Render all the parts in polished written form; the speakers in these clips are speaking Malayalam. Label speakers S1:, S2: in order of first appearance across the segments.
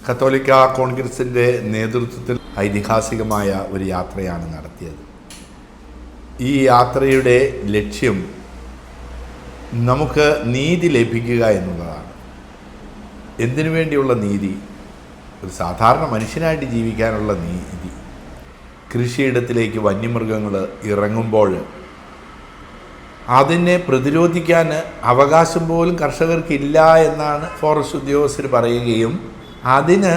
S1: കത്തോലിക്ക കോൺഗ്രസിൻ്റെ നേതൃത്വത്തിൽ ഐതിഹാസികമായ ഒരു യാത്രയാണ് നടത്തിയത്. ഈ യാത്രയുടെ ലക്ഷ്യം നമുക്ക് നീതി ലഭിക്കുക എന്നുള്ളതാണ്. എന്തിനു വേണ്ടിയുള്ള നീതി? ഒരു സാധാരണ മനുഷ്യനായിട്ട് ജീവിക്കാനുള്ള നീതി. കൃഷിയിടത്തിലേക്ക് വന്യമൃഗങ്ങൾ ഇറങ്ങുമ്പോൾ അതിനെ പ്രതിരോധിക്കാൻ അവകാശം പോലും കർഷകർക്കില്ല എന്നാണ് ഫോറസ്റ്റ് ഉദ്യോഗസ്ഥർ പറയുകയും അതിന്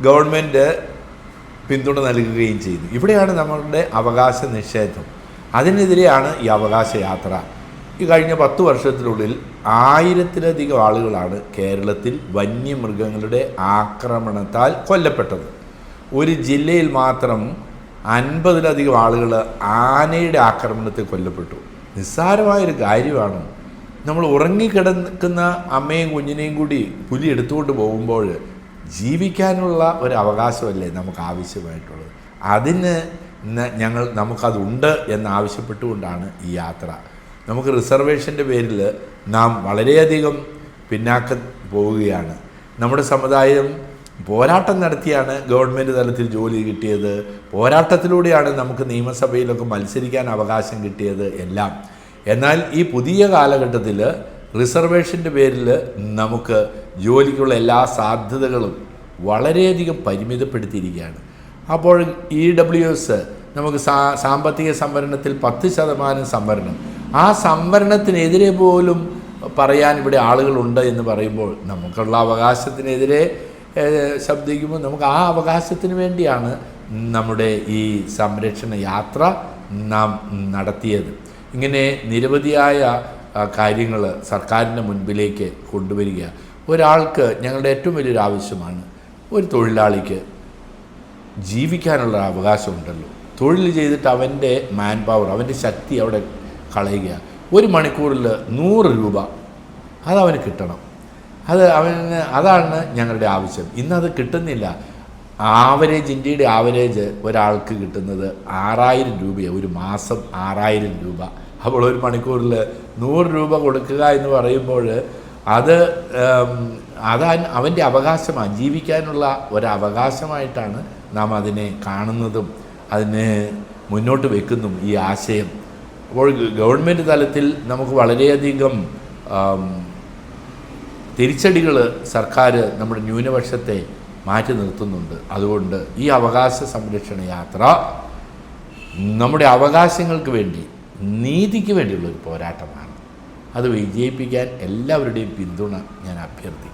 S1: ഗവൺമെൻറ് പിന്തുണ നൽകുകയും ചെയ്തു. ഇവിടെയാണ് നമ്മളുടെ അവകാശ നിഷേധം. അതിനെതിരെയാണ് ഈ അവകാശ യാത്ര. ഈ കഴിഞ്ഞ 10 വർഷത്തിനുള്ളിൽ 1000-ലധികം ആളുകളാണ് കേരളത്തിൽ വന്യമൃഗങ്ങളുടെ ആക്രമണത്താൽ കൊല്ലപ്പെട്ടത്. ഒരു ജില്ലയിൽ മാത്രം 50-ലധികം ആളുകൾ ആനയുടെ ആക്രമണത്തിൽ കൊല്ലപ്പെട്ടു. നിസ്സാരമായൊരു കാര്യമാണ്. നമ്മൾ ഉറങ്ങിക്കിടക്കുന്ന അമ്മയും കുഞ്ഞിനെയും കൂടി പുലി എടുത്തുകൊണ്ട് പോകുമ്പോൾ ജീവിക്കാനുള്ള ഒരു അവകാശമല്ലേ നമുക്ക് ആവശ്യമായിട്ടുള്ളത്. അതിന് നമുക്കതുണ്ട് എന്നാവശ്യപ്പെട്ടുകൊണ്ടാണ് ഈ യാത്ര. നമുക്ക് റിസർവേഷൻ്റെ പേരിൽ നാം വളരെയധികം പിന്നാക്കം പോവുകയാണ്. നമ്മുടെ സമുദായം പോരാട്ടം നടത്തിയാണ് ഗവൺമെൻറ് തലത്തിൽ ജോലി കിട്ടിയത്. പോരാട്ടത്തിലൂടെയാണ് നമുക്ക് നിയമസഭയിലൊക്കെ മത്സരിക്കാൻ അവകാശം കിട്ടിയത് എല്ലാം. എന്നാൽ ഈ പുതിയ കാലഘട്ടത്തിൽ റിസർവേഷൻ്റെ പേരിൽ നമുക്ക് ജോലിക്കുള്ള എല്ലാ സാധ്യതകളും വളരെയധികം പരിമിതപ്പെടുത്തിയിരിക്കുകയാണ്. അപ്പോൾ EWS നമുക്ക് സാമ്പത്തിക സംവരണത്തിൽ 10% സംവരണം, ആ സംവരണത്തിനെതിരെ പോലും പറയാൻ ഇവിടെ ആളുകളുണ്ട് എന്ന് പറയുമ്പോൾ നമുക്കുള്ള അവകാശത്തിനെതിരെ ശബ്ദിക്കുമ്പോൾ നമുക്ക് ആ അവകാശത്തിന് വേണ്ടിയാണ് നമ്മുടെ ഈ സംരക്ഷണ യാത്ര നാം നടത്തിയത്. ഇങ്ങനെ നിരവധിയായ കാര്യങ്ങൾ സർക്കാരിൻ്റെ മുൻപിലേക്ക് കൊണ്ടുവരിക. ഒരാൾക്ക് ഞങ്ങളുടെ ഏറ്റവും വലിയൊരു ആവശ്യമാണ്, ഒരു തൊഴിലാളിക്ക് ജീവിക്കാനുള്ള അവകാശമുണ്ടല്ലോ. തൊഴിൽ ചെയ്തിട്ട് അവൻ്റെ മാൻ പവർ, അവൻ്റെ ശക്തി അവിടെ കളയുക. 1 മണിക്കൂറിൽ 100 രൂപ അതവന് കിട്ടണം. അതാണ് ഞങ്ങളുടെ ആവശ്യം. ഇന്നത് കിട്ടുന്നില്ല. ഇന്ത്യയുടെ ആവറേജ് ഒരാൾക്ക് കിട്ടുന്നത് 6000 രൂപയാണ്. ഒരു മാസം 6000 രൂപ. അപ്പോൾ 1 മണിക്കൂറിൽ 100 രൂപ കൊടുക്കുക എന്ന് പറയുമ്പോൾ അത് അവൻ്റെ അവകാശമാണ്. ജീവിക്കാനുള്ള ഒരവകാശമായിട്ടാണ് നാം അതിനെ കാണുന്നതും അതിനെ മുന്നോട്ട് വെക്കുന്നതും ഈ ആശയം. അപ്പോൾ ഗവൺമെൻറ് തലത്തിൽ നമുക്ക് വളരെയധികം തിരിച്ചടികൾ സർക്കാർ നമ്മുടെ ന്യൂനപക്ഷത്തെ മാറ്റി നിർത്തുന്നുണ്ട്. അതുകൊണ്ട് ഈ അവകാശ സംരക്ഷണ യാത്ര നമ്മുടെ അവകാശങ്ങൾക്ക് വേണ്ടി, നീതിക്ക് വേണ്ടിയുള്ളൊരു പോരാട്ടമാണ്. അത് വിജയിപ്പിക്കാൻ എല്ലാവരുടെയും പിന്തുണ ഞാൻ അഭ്യർത്ഥിക്കുന്നു.